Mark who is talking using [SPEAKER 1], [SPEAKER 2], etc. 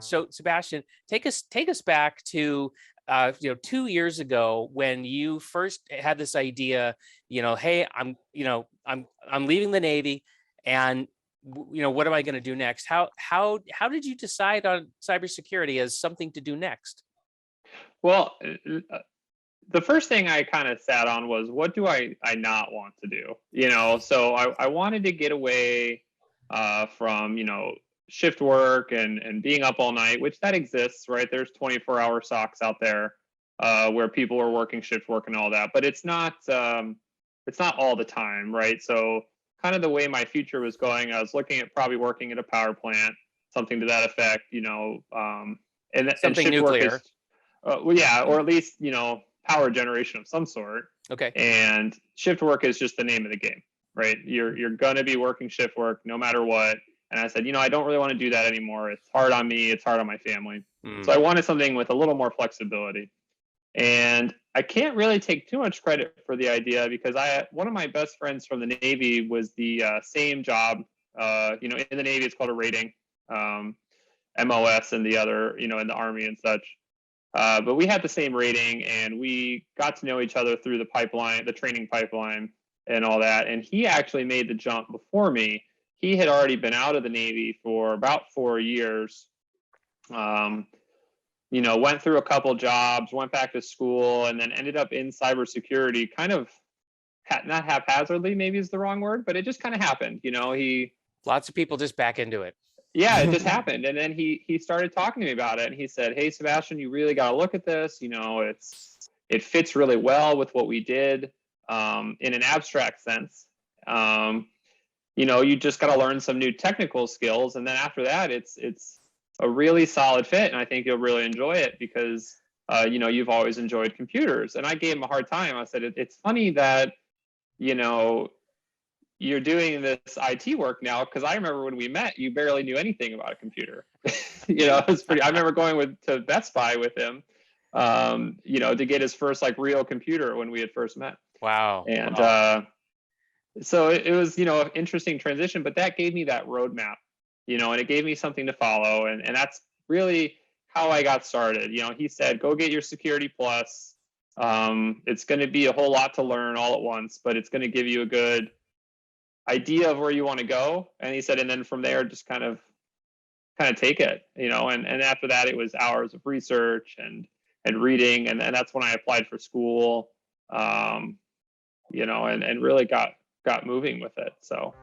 [SPEAKER 1] So Sebastian, take us back to 2 years ago when you first had this idea. Hey, I'm leaving the Navy, and what am I going to do next? How did you decide on cybersecurity as something to do next?
[SPEAKER 2] Well, the first thing I kind of sat on was, what do I not want to do? So I wanted to get away from shift work and being up all night, which that exists, right? There's 24-hour socks out there where people are working shift work and all that, but it's not all the time, right? So kind of the way my future was going, I was looking at probably working at a power plant, something to that effect, and
[SPEAKER 1] Something
[SPEAKER 2] shift work
[SPEAKER 1] nuclear.
[SPEAKER 2] is well, yeah, or at least power generation of some sort.
[SPEAKER 1] Okay.
[SPEAKER 2] And shift work is just the name of the game, right? You're gonna be working shift work no matter what. And I said, I don't really want to do that anymore. It's hard on me. It's hard on my family. So I
[SPEAKER 1] Mm.
[SPEAKER 2] wanted something with a little more flexibility. And I can't really take too much credit for the idea because one of my best friends from the Navy was the same job. In the Navy, it's called a rating, MOS, and the other, in the Army and such. But we had the same rating, and we got to know each other through the pipeline, the training pipeline, and all that. And he actually made the jump before me. He had already been out of the Navy for about 4 years. Went through a couple jobs, went back to school, and then ended up in cybersecurity, kind of not haphazardly, maybe is the wrong word, but it just kind of happened. He
[SPEAKER 1] Lots of people just back into it.
[SPEAKER 2] Yeah, it just happened. And then he started talking to me about it, and he said, "Hey, Sebastian, you really got to look at this. It fits really well with what we did in an abstract sense. You just got to learn some new technical skills, and then after that, it's a really solid fit, and I think you'll really enjoy it because you've always enjoyed computers." And I gave him a hard time. I said, "It's funny that you know." you're doing this IT work now, because I remember when we met, you barely knew anything about a computer. It's pretty. I remember going to Best Buy with him, to get his first real computer when we had first met.
[SPEAKER 1] Wow.
[SPEAKER 2] And
[SPEAKER 1] Wow.
[SPEAKER 2] so it was an interesting transition, but that gave me that roadmap, and it gave me something to follow, and that's really how I got started. He said, "Go get your Security Plus. It's going to be a whole lot to learn all at once, but it's going to give you a good idea of where you want to go." And he said, and then from there, just kind of take it, and after that, it was hours of research and reading. And that's when I applied for school, and really got moving with it. So